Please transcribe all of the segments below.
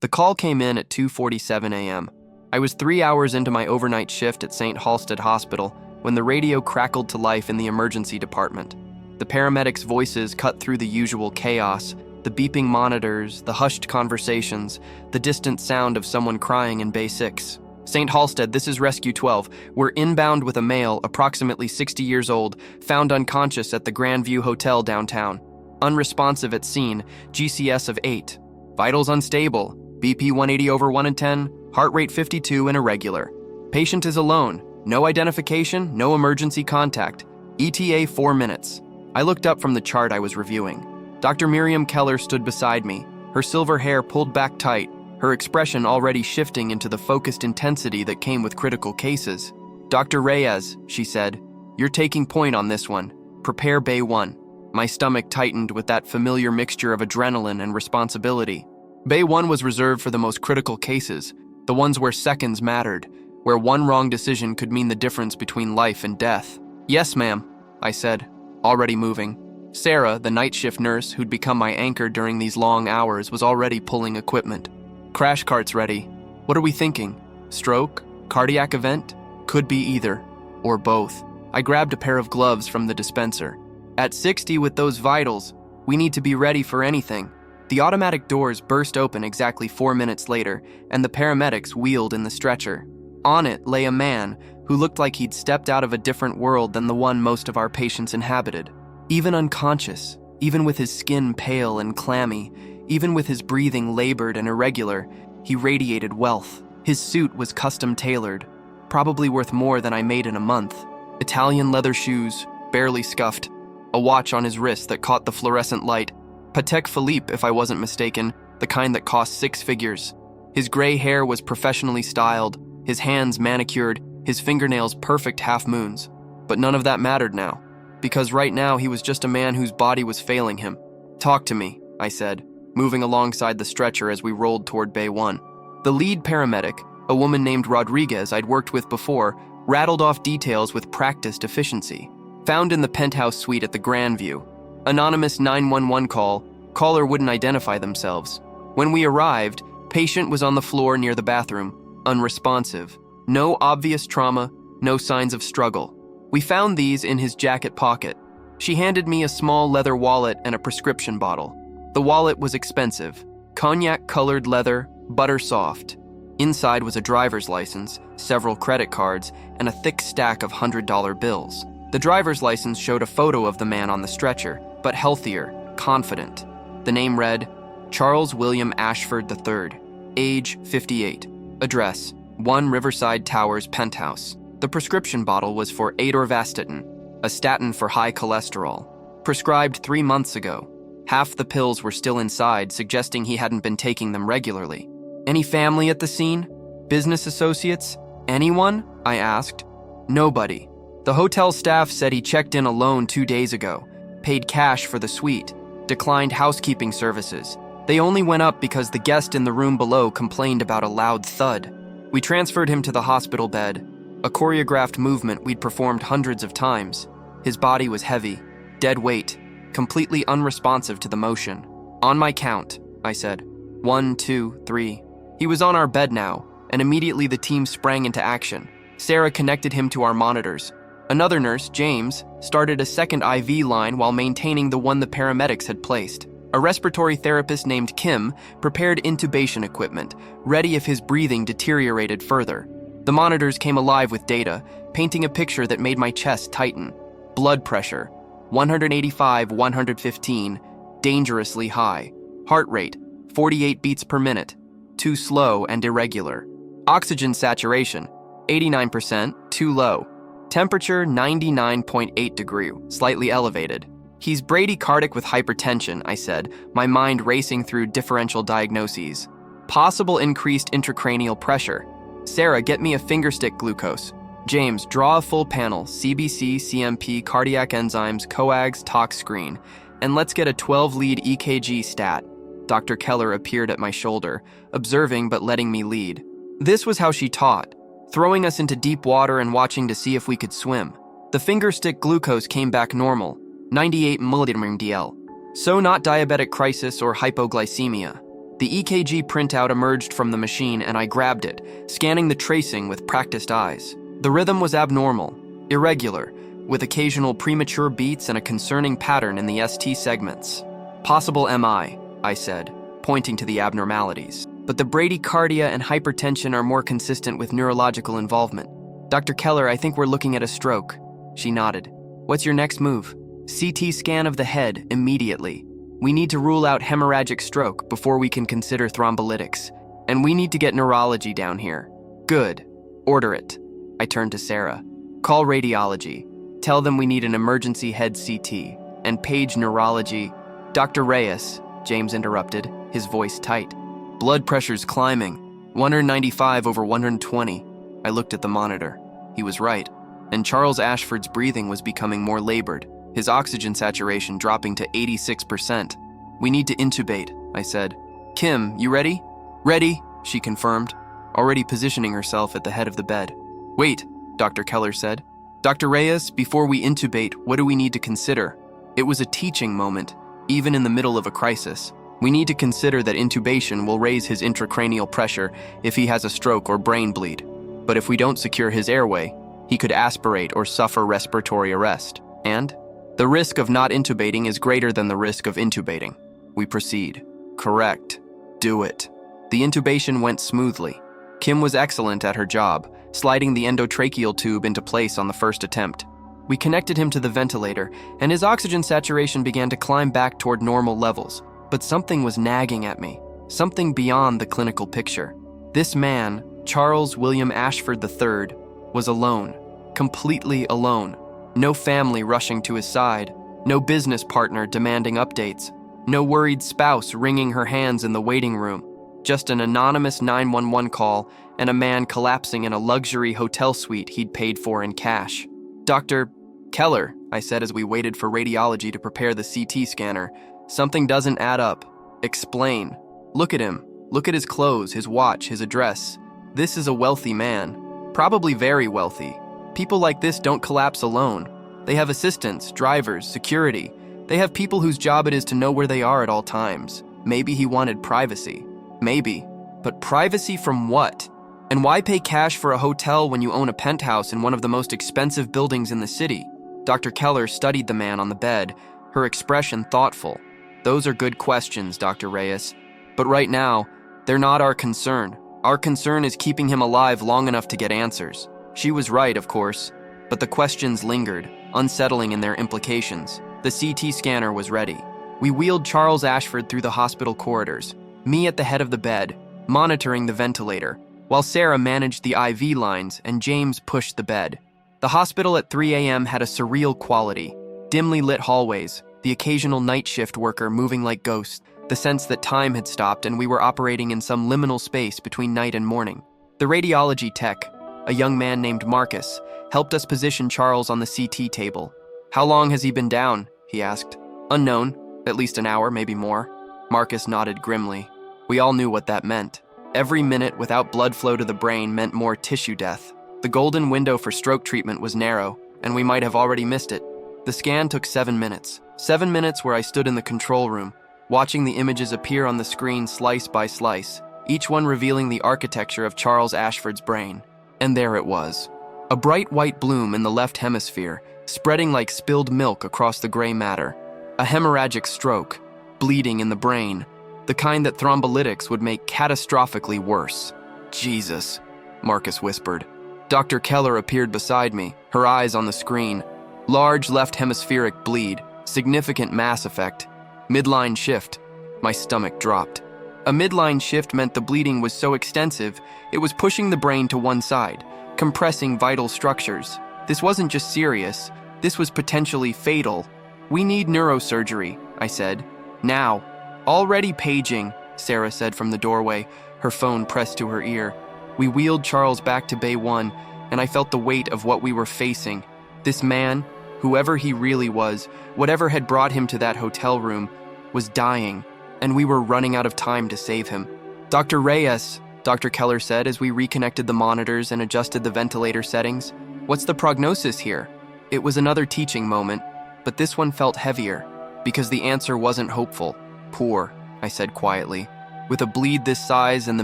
The call came in at 2:47 a.m. I was 3 hours into my overnight shift at St. Halsted Hospital when the radio crackled to life in the emergency department. The paramedics' voices cut through the usual chaos, the beeping monitors, the hushed conversations, the distant sound of someone crying in Bay 6. St. Halsted, this is Rescue 12. We're inbound with a male, approximately 60 years old, found unconscious at the Grandview Hotel downtown. Unresponsive at scene, GCS of 8. Vitals unstable, BP 180 over 1 in 10, heart rate 52 and irregular. Patient is alone, no identification, no emergency contact. ETA 4 minutes. I looked up from the chart I was reviewing. Dr. Miriam Keller stood beside me, her silver hair pulled back tight, her expression already shifting into the focused intensity that came with critical cases. Dr. Reyes, she said, you're taking point on this one. Prepare Bay 1. My stomach tightened with that familiar mixture of adrenaline and responsibility. Bay 1 was reserved for the most critical cases, the ones where seconds mattered, where one wrong decision could mean the difference between life and death. Yes, ma'am, I said, already moving. Sarah, the night shift nurse who'd become my anchor during these long hours, was already pulling equipment. Crash cart's ready. What are we thinking? Stroke? Cardiac event? Could be either, or both. I grabbed a pair of gloves from the dispenser. At 60 with those vitals, we need to be ready for anything. The automatic doors burst open exactly 4 minutes later, and the paramedics wheeled in the stretcher. On it lay a man who looked like he'd stepped out of a different world than the one most of our patients inhabited. Even unconscious, even with his skin pale and clammy, even with his breathing labored and irregular, he radiated wealth. His suit was custom-tailored, probably worth more than I made in a month. Italian leather shoes, barely scuffed, a watch on his wrist that caught the fluorescent light. Patek Philippe, if I wasn't mistaken, the kind that cost 6 figures. His gray hair was professionally styled, his hands manicured, his fingernails perfect half-moons. But none of that mattered now, because right now he was just a man whose body was failing him. Talk to me, I said, moving alongside the stretcher as we rolled toward Bay 1. The lead paramedic, a woman named Rodriguez I'd worked with before, rattled off details with practiced efficiency. Found in the penthouse suite at the Grandview. Anonymous 911 call. Caller wouldn't identify themselves. When we arrived, patient was on the floor near the bathroom, unresponsive. No obvious trauma, no signs of struggle. We found these in his jacket pocket. She handed me a small leather wallet and a prescription bottle. The wallet was expensive, cognac-colored leather, butter soft. Inside was a driver's license, several credit cards, and a thick stack of $100 bills. The driver's license showed a photo of the man on the stretcher, but healthier, confident. The name read, Charles William Ashford III, age 58. Address, 1 Riverside Towers penthouse. The prescription bottle was for atorvastatin, a statin for high cholesterol. Prescribed 3 months ago. Half the pills were still inside, suggesting he hadn't been taking them regularly. Any family at the scene? Business associates? Anyone? I asked. Nobody. The hotel staff said he checked in alone 2 days ago, paid cash for the suite, declined housekeeping services. They only went up because the guest in the room below complained about a loud thud. We transferred him to the hospital bed, a choreographed movement we'd performed hundreds of times. His body was heavy, dead weight, completely unresponsive to the motion. On my count, I said. 1, 2, 3. He was on our bed now, and immediately the team sprang into action. Sarah connected him to our monitors. Another nurse, James, started a second IV line while maintaining the one the paramedics had placed. A respiratory therapist named Kim prepared intubation equipment, ready if his breathing deteriorated further. The monitors came alive with data, painting a picture that made my chest tighten. Blood pressure, 185/115, dangerously high. Heart rate, 48 beats per minute, too slow and irregular. Oxygen saturation, 89%, too low. Temperature, 99.8 degrees, slightly elevated. He's bradycardic with hypertension, I said, my mind racing through differential diagnoses. Possible increased intracranial pressure. Sarah, get me a fingerstick glucose. James, draw a full panel, CBC, CMP, cardiac enzymes, coags, tox screen, and let's get a 12-lead EKG stat. Dr. Keller appeared at my shoulder, observing but letting me lead. This was how she taught, throwing us into deep water and watching to see if we could swim. The fingerstick glucose came back normal, 98 mg/dL. So not diabetic crisis or hypoglycemia. The EKG printout emerged from the machine and I grabbed it, scanning the tracing with practiced eyes. The rhythm was abnormal, irregular, with occasional premature beats and a concerning pattern in the ST segments. Possible MI, I said, pointing to the abnormalities. But the bradycardia and hypertension are more consistent with neurological involvement. Dr. Keller, I think we're looking at a stroke. She nodded. What's your next move? CT scan of the head immediately. We need to rule out hemorrhagic stroke before we can consider thrombolytics. And we need to get neurology down here. Good. Order it. I turned to Sarah. Call radiology. Tell them we need an emergency head CT. And page neurology. Dr. Reyes, James interrupted, his voice tight. Blood pressure's climbing. 195 over 120. I looked at the monitor. He was right. And Charles Ashford's breathing was becoming more labored, his oxygen saturation dropping to 86%. We need to intubate, I said. Kim, you ready? Ready, she confirmed, already positioning herself at the head of the bed. Wait, Dr. Keller said. Dr. Reyes, before we intubate, what do we need to consider? It was a teaching moment, even in the middle of a crisis. We need to consider that intubation will raise his intracranial pressure if he has a stroke or brain bleed. But if we don't secure his airway, he could aspirate or suffer respiratory arrest. And the risk of not intubating is greater than the risk of intubating. We proceed. Correct. Do it. The intubation went smoothly. Kim was excellent at her job, sliding the endotracheal tube into place on the first attempt. We connected him to the ventilator, and his oxygen saturation began to climb back toward normal levels. But something was nagging at me, something beyond the clinical picture. This man, Charles William Ashford III, was alone, completely alone. No family rushing to his side, no business partner demanding updates, no worried spouse wringing her hands in the waiting room, just an anonymous 911 call and a man collapsing in a luxury hotel suite he'd paid for in cash. Dr. Keller, I said as we waited for radiology to prepare the CT scanner, something doesn't add up. Explain. Look at him. Look at his clothes, his watch, his address. This is a wealthy man. Probably very wealthy. People like this don't collapse alone. They have assistants, drivers, security. They have people whose job it is to know where they are at all times. Maybe he wanted privacy. Maybe. But privacy from what? And why pay cash for a hotel when you own a penthouse in one of the most expensive buildings in the city? Dr. Keller studied the man on the bed, her expression thoughtful. Those are good questions, Dr. Reyes. But right now, they're not our concern. Our concern is keeping him alive long enough to get answers. She was right, of course, but the questions lingered, unsettling in their implications. The CT scanner was ready. We wheeled Charles Ashford through the hospital corridors, me at the head of the bed, monitoring the ventilator, while Sarah managed the IV lines and James pushed the bed. The hospital at 3 a.m. had a surreal quality. Dimly lit hallways, the occasional night shift worker moving like ghosts, the sense that time had stopped and we were operating in some liminal space between night and morning. The radiology tech, a young man named Marcus, helped us position Charles on the CT table. How long has he been down? He asked. Unknown. At least an hour, maybe more. Marcus nodded grimly. We all knew what that meant. Every minute without blood flow to the brain meant more tissue death. The golden window for stroke treatment was narrow, and we might have already missed it. The scan took 7 minutes. 7 minutes where I stood in the control room, watching the images appear on the screen slice by slice, each one revealing the architecture of Charles Ashford's brain. And there it was. A bright white bloom in the left hemisphere, spreading like spilled milk across the gray matter. A hemorrhagic stroke, bleeding in the brain, the kind that thrombolytics would make catastrophically worse. Jesus, Marcus whispered. Dr. Keller appeared beside me, her eyes on the screen. Large left hemispheric bleed, significant mass effect. Midline shift. My stomach dropped. A midline shift meant the bleeding was so extensive, it was pushing the brain to one side, compressing vital structures. This wasn't just serious, this was potentially fatal. We need neurosurgery, I said. Now. Already paging, Sarah said from the doorway, her phone pressed to her ear. We wheeled Charles back to Bay 1, and I felt the weight of what we were facing. This man, whoever he really was, whatever had brought him to that hotel room, was dying, and we were running out of time to save him. Dr. Reyes, Dr. Keller said as we reconnected the monitors and adjusted the ventilator settings. What's the prognosis here? It was another teaching moment, but this one felt heavier, because the answer wasn't hopeful. Poor, I said quietly. With a bleed this size and the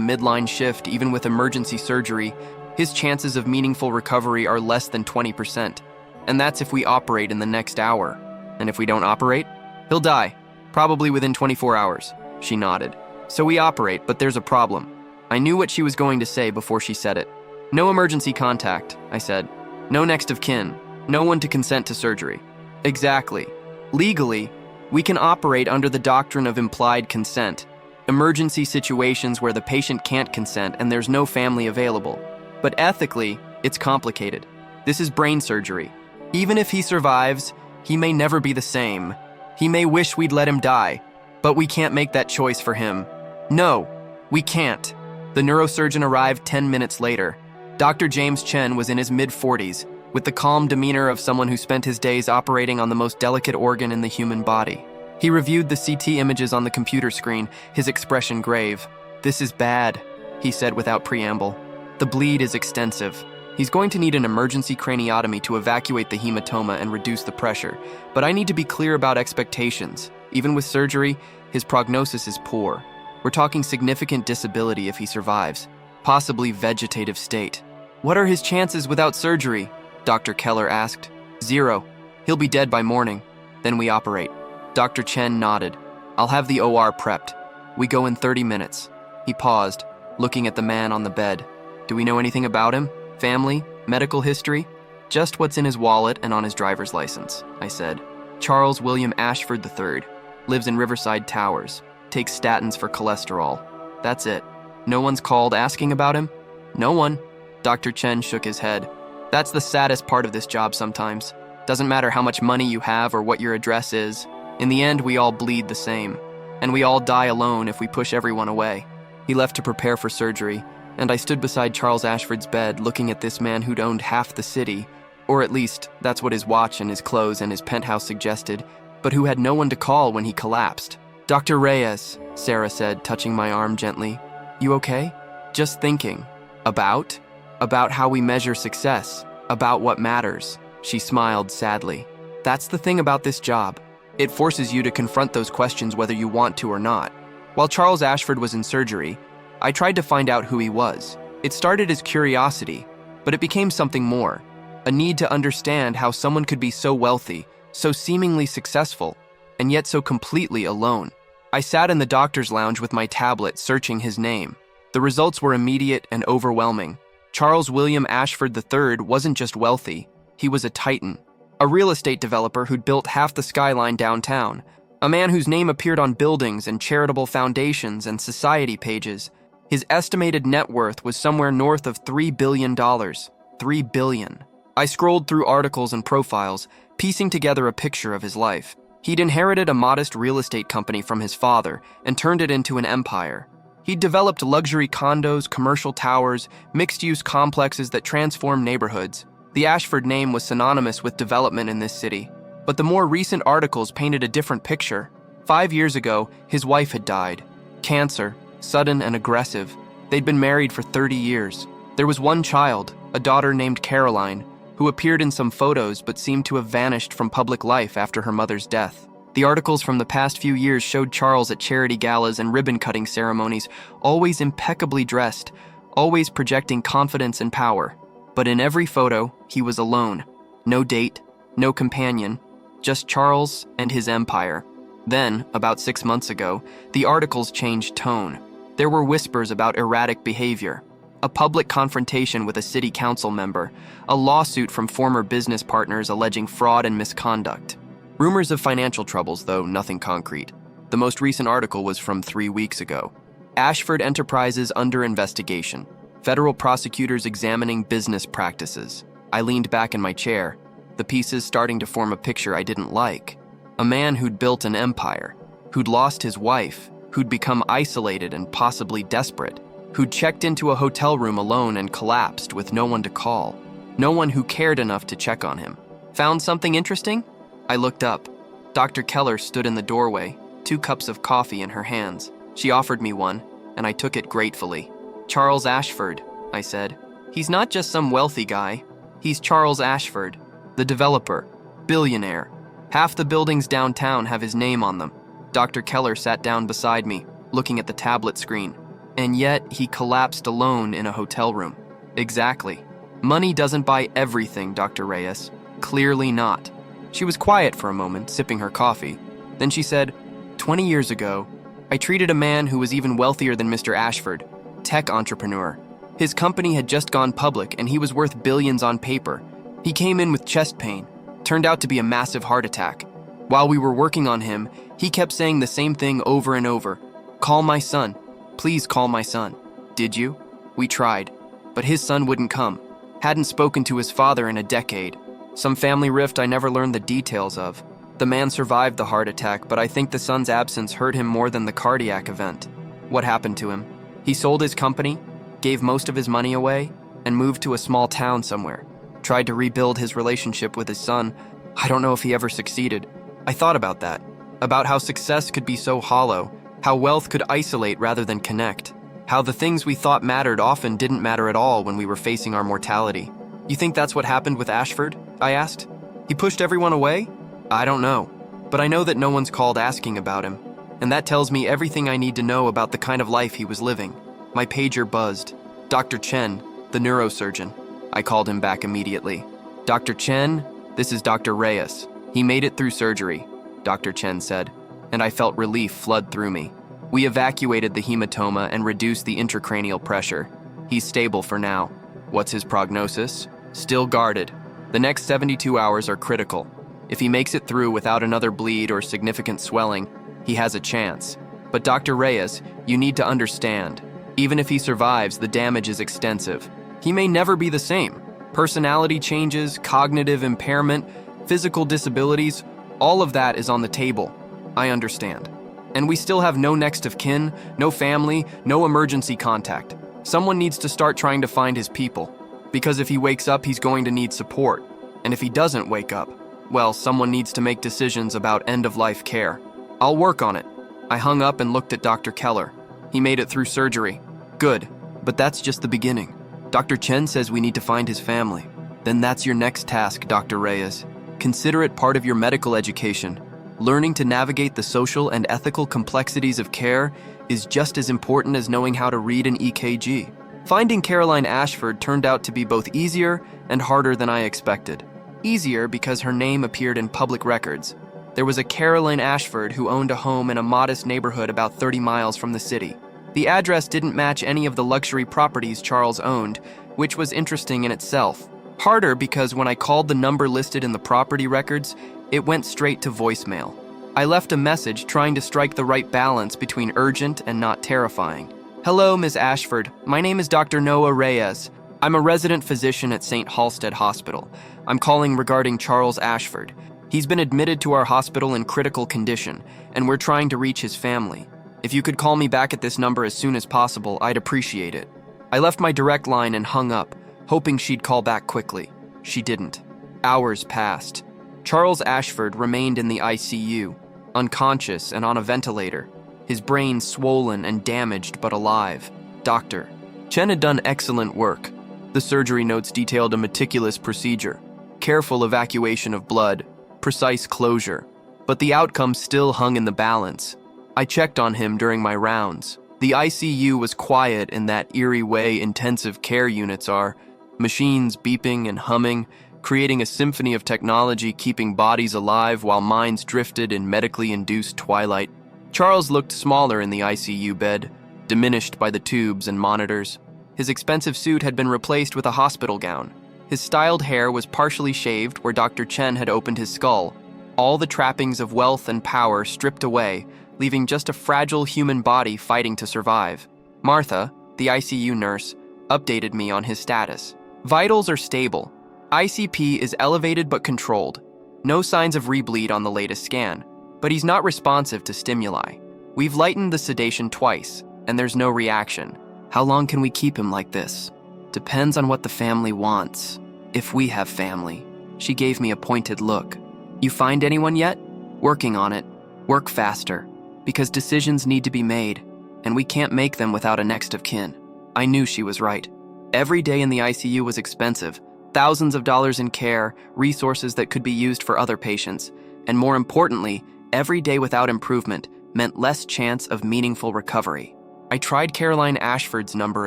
midline shift, even with emergency surgery, his chances of meaningful recovery are less than 20%. And that's if we operate in the next hour. And if we don't operate, he'll die, probably within 24 hours. She nodded. So we operate, but there's a problem. I knew what she was going to say before she said it. No emergency contact, I said. No next of kin. No one to consent to surgery. Exactly. Legally, we can operate under the doctrine of implied consent. Emergency situations where the patient can't consent and there's no family available. But ethically, it's complicated. This is brain surgery. Even if he survives, he may never be the same. He may wish we'd let him die, but we can't make that choice for him. No, we can't. The neurosurgeon arrived 10 minutes later. Dr. James Chen was in his mid-40s, with the calm demeanor of someone who spent his days operating on the most delicate organ in the human body. He reviewed the CT images on the computer screen, his expression grave. "This is bad," he said without preamble. "The bleed is extensive. He's going to need an emergency craniotomy to evacuate the hematoma and reduce the pressure, but I need to be clear about expectations. Even with surgery, his prognosis is poor. We're talking significant disability if he survives, possibly vegetative state." "What are his chances without surgery?" Dr. Keller asked. "0. He'll be dead by morning. Then we operate." Dr. Chen nodded. "I'll have the OR prepped. We go in 30 minutes. He paused, looking at the man on the bed. "Do we know anything about him? Family? Medical history?" "Just what's in his wallet and on his driver's license," I said. "Charles William Ashford III. Lives in Riverside Towers. Takes statins for cholesterol. That's it. No one's called asking about him?" "No one." Dr. Chen shook his head. "That's the saddest part of this job sometimes. Doesn't matter how much money you have or what your address is. In the end, we all bleed the same. And we all die alone if we push everyone away." He left to prepare for surgery, and I stood beside Charles Ashford's bed looking at this man who'd owned half the city, or at least that's what his watch and his clothes and his penthouse suggested, but who had no one to call when he collapsed. "Dr. Reyes," Sarah said, touching my arm gently. "You okay?" "Just thinking. About how we measure success, about what matters." She smiled sadly. "That's the thing about this job. It forces you to confront those questions whether you want to or not." While Charles Ashford was in surgery, I tried to find out who he was. It started as curiosity, but it became something more. A need to understand how someone could be so wealthy, so seemingly successful, and yet so completely alone. I sat in the doctor's lounge with my tablet searching his name. The results were immediate and overwhelming. Charles William Ashford III wasn't just wealthy, he was a titan. A real estate developer who'd built half the skyline downtown. A man whose name appeared on buildings and charitable foundations and society pages. His estimated net worth was somewhere north of $3 billion. $3 billion. I scrolled through articles and profiles, piecing together a picture of his life. He'd inherited a modest real estate company from his father and turned it into an empire. He'd developed luxury condos, commercial towers, mixed-use complexes that transformed neighborhoods. The Ashford name was synonymous with development in this city, but the more recent articles painted a different picture. 5 years ago, his wife had died. Cancer, sudden and aggressive. They'd been married for 30 years. There was one child, a daughter named Caroline, who appeared in some photos but seemed to have vanished from public life after her mother's death. The articles from the past few years showed Charles at charity galas and ribbon-cutting ceremonies, always impeccably dressed, always projecting confidence and power. But in every photo, he was alone. No date, no companion, just Charles and his empire. Then, about 6 months ago, the articles changed tone. There were whispers about erratic behavior, a public confrontation with a city council member, a lawsuit from former business partners alleging fraud and misconduct. Rumors of financial troubles, though nothing concrete. The most recent article was from 3 weeks ago. Ashford Enterprises under investigation. Federal prosecutors examining business practices. I leaned back in my chair, the pieces starting to form a picture I didn't like. A man who'd built an empire, who'd lost his wife, who'd become isolated and possibly desperate, who'd checked into a hotel room alone and collapsed with no one to call, no one who cared enough to check on him. Found something interesting? I looked up. Dr. Keller stood in the doorway, 2 cups of coffee in her hands. She offered me one, and I took it gratefully. "Charles Ashford," I said. "He's not just some wealthy guy. He's Charles Ashford, the developer, billionaire. Half the buildings downtown have his name on them." Dr. Keller sat down beside me. looking at the tablet screen. And yet, he collapsed alone in a hotel room. Exactly. Money doesn't buy everything, Dr. Reyes. Clearly not. She was quiet for a moment, sipping her coffee. Then she said, 20 years ago, I treated a man who was even wealthier than Mr. Ashford, tech entrepreneur. His company had just gone public and he was worth billions on paper. He came in with chest pain. Turned out to be a massive heart attack. While we were working on him, he kept saying the same thing over and over. Call my son. Please call my son. Did you? We tried. But his son wouldn't come. Hadn't spoken to his father in a decade. Some family rift I never learned the details of. The man survived the heart attack, but I think the son's absence hurt him more than the cardiac event. What happened to him? He sold his company, gave most of his money away, and moved to a small town somewhere. Tried to rebuild his relationship with his son. I don't know if he ever succeeded. I thought about that. About how success could be so hollow, how wealth could isolate rather than connect, how the things we thought mattered often didn't matter at all when we were facing our mortality. You think that's what happened with Ashford? I asked. He pushed everyone away? I don't know, but I know that no one's called asking about him, and that tells me everything I need to know about the kind of life he was living. My pager buzzed. Dr. Chen, the neurosurgeon. I called him back immediately. Dr. Chen, this is Dr. Reyes. He made it through surgery, Dr. Chen said, and I felt relief flood through me. We evacuated the hematoma and reduced the intracranial pressure. He's stable for now. What's his prognosis? Still guarded. The next 72 hours are critical. If he makes it through without another bleed or significant swelling, he has a chance. But Dr. Reyes, you need to understand, even if he survives, the damage is extensive. He may never be the same. Personality changes, cognitive impairment, physical disabilities, all of that is on the table. I understand. And we still have no next of kin, no family, no emergency contact. Someone needs to start trying to find his people. Because if he wakes up, he's going to need support. And if he doesn't wake up, well, someone needs to make decisions about end-of-life care. I'll work on it. I hung up and looked at Dr. Keller. He made it through surgery. Good, but that's just the beginning. Dr. Chen says we need to find his family. Then that's your next task, Dr. Reyes. Consider it part of your medical education. Learning to navigate the social and ethical complexities of care is just as important as knowing how to read an EKG. Finding Caroline Ashford turned out to be both easier and harder than I expected. Easier because her name appeared in public records. There was a Caroline Ashford who owned a home in a modest neighborhood about 30 miles from the city. The address didn't match any of the luxury properties Charles owned, which was interesting in itself. Harder because when I called the number listed in the property records, it went straight to voicemail. I left a message trying to strike the right balance between urgent and not terrifying. Hello, Ms. Ashford. My name is Dr. Noah Reyes. I'm a resident physician at St. Halsted Hospital. I'm calling regarding Charles Ashford. He's been admitted to our hospital in critical condition, and we're trying to reach his family. If you could call me back at this number as soon as possible, I'd appreciate it. I left my direct line and hung up, hoping she'd call back quickly. She didn't. Hours passed. Charles Ashford remained in the ICU, unconscious and on a ventilator. His brain swollen and damaged but alive. Dr. Chen had done excellent work. The surgery notes detailed a meticulous procedure, careful evacuation of blood, precise closure, but the outcome still hung in the balance. I checked on him during my rounds. The ICU was quiet in that eerie way intensive care units are, machines beeping and humming, creating a symphony of technology keeping bodies alive while minds drifted in medically induced twilight. Charles looked smaller in the ICU bed, diminished by the tubes and monitors. His expensive suit had been replaced with a hospital gown. His styled hair was partially shaved where Dr. Chen had opened his skull. All the trappings of wealth and power stripped away, leaving just a fragile human body fighting to survive. Martha, the ICU nurse, updated me on his status. Vitals are stable. ICP is elevated but controlled. No signs of rebleed on the latest scan, but he's not responsive to stimuli. We've lightened the sedation twice, and there's no reaction. How long can we keep him like this? Depends on what the family wants. If we have family. She gave me a pointed look. You find anyone yet? Working on it. Work faster. Because decisions need to be made, and we can't make them without a next of kin. I knew she was right. Every day in the ICU was expensive. Thousands of dollars in care, resources that could be used for other patients, and more importantly, every day without improvement meant less chance of meaningful recovery. I tried Caroline Ashford's number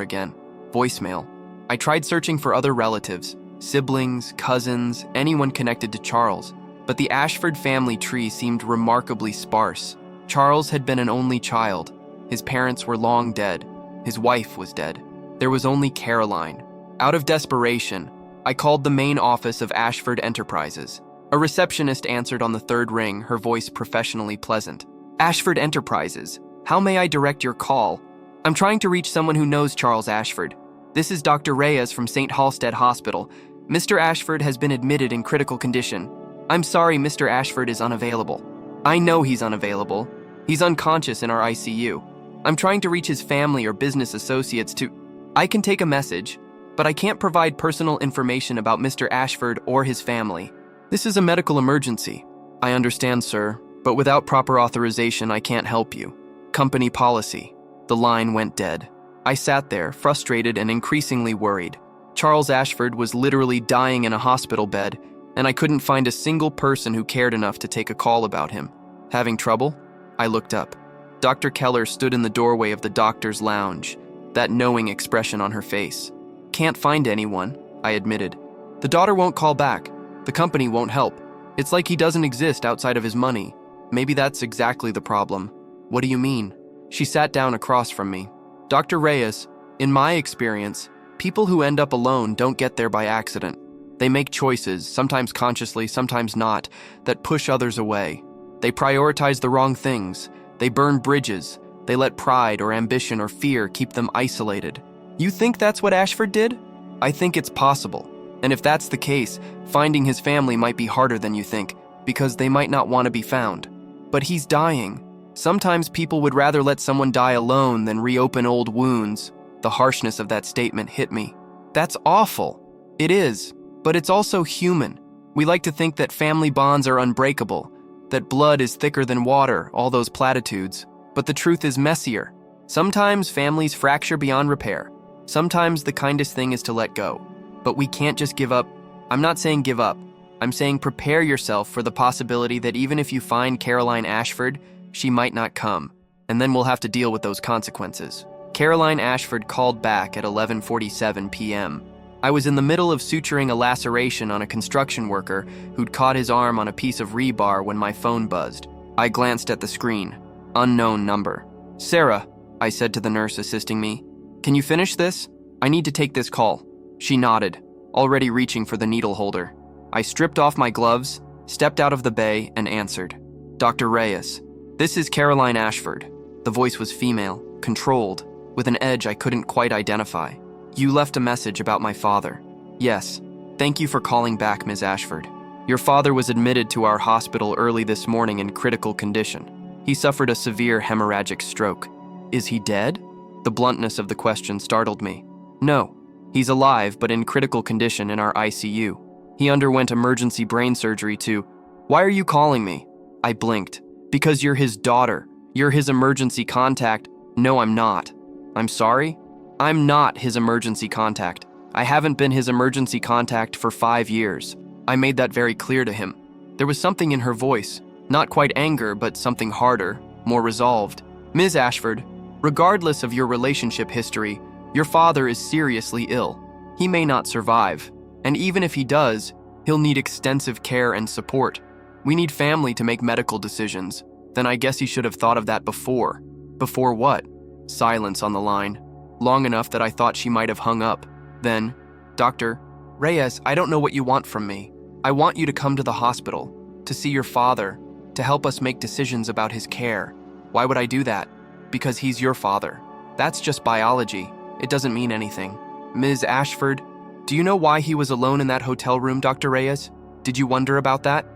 again, voicemail. I tried searching for other relatives, siblings, cousins, anyone connected to Charles, but the Ashford family tree seemed remarkably sparse. Charles had been an only child. His parents were long dead. His wife was dead. There was only Caroline. Out of desperation, I called the main office of Ashford Enterprises. A receptionist answered on the third ring, her voice professionally pleasant. Ashford Enterprises, how may I direct your call? I'm trying to reach someone who knows Charles Ashford. This is Dr. Reyes from St. Halsted Hospital. Mr. Ashford has been admitted in critical condition. I'm sorry Mr. Ashford is unavailable. I know he's unavailable. He's unconscious in our ICU. I'm trying to reach his family or business associates to... I can take a message, but I can't provide personal information about Mr. Ashford or his family. This is a medical emergency. I understand, sir, but without proper authorization, I can't help you. Company policy. The line went dead. I sat there, frustrated and increasingly worried. Charles Ashford was literally dying in a hospital bed, and I couldn't find a single person who cared enough to take a call about him. Having trouble? I looked up. Dr. Keller stood in the doorway of the doctor's lounge, that knowing expression on her face. Can't find anyone, I admitted. The daughter won't call back. The company won't help. It's like he doesn't exist outside of his money. Maybe that's exactly the problem. What do you mean? She sat down across from me. Dr. Reyes, in my experience, people who end up alone don't get there by accident. They make choices, sometimes consciously, sometimes not, that push others away. They prioritize the wrong things. They burn bridges. They let pride or ambition or fear keep them isolated. You think that's what Ashford did? I think it's possible. And if that's the case, finding his family might be harder than you think, because they might not want to be found. But he's dying. Sometimes people would rather let someone die alone than reopen old wounds. The harshness of that statement hit me. That's awful. It is, but it's also human. We like to think that family bonds are unbreakable, that blood is thicker than water, all those platitudes. But the truth is messier. Sometimes families fracture beyond repair. Sometimes the kindest thing is to let go. But we can't just give up. I'm not saying give up. I'm saying prepare yourself for the possibility that even if you find Caroline Ashford, she might not come, and then we'll have to deal with those consequences. Caroline Ashford called back at 11:47 p.m. I was in the middle of suturing a laceration on a construction worker who'd caught his arm on a piece of rebar when my phone buzzed. I glanced at the screen. Unknown number. Sarah, I said to the nurse assisting me, can you finish this? I need to take this call. She nodded, already reaching for the needle holder. I stripped off my gloves, stepped out of the bay, and answered. Dr. Reyes, this is Caroline Ashford. The voice was female, controlled, with an edge I couldn't quite identify. You left a message about my father. Yes. Thank you for calling back, Ms. Ashford. Your father was admitted to our hospital early this morning in critical condition. He suffered a severe hemorrhagic stroke. Is he dead? The bluntness of the question startled me. No. He's alive, but in critical condition in our ICU. He underwent emergency brain surgery too. Why are you calling me? I blinked. Because you're his daughter. You're his emergency contact. No, I'm not. I'm sorry? I'm not his emergency contact. I haven't been his emergency contact for 5 years. I made that very clear to him. There was something in her voice. Not quite anger, but something harder, more resolved. Ms. Ashford, regardless of your relationship history, your father is seriously ill. He may not survive. And even if he does, he'll need extensive care and support. We need family to make medical decisions. Then I guess he should have thought of that before. Before what? Silence on the line. Long enough that I thought she might have hung up. Then, Dr. Reyes, I don't know what you want from me. I want you to come to the hospital, to see your father, to help us make decisions about his care. Why would I do that? Because he's your father. That's just biology. It doesn't mean anything. Ms. Ashford, do you know why he was alone in that hotel room, Dr. Reyes? Did you wonder about that?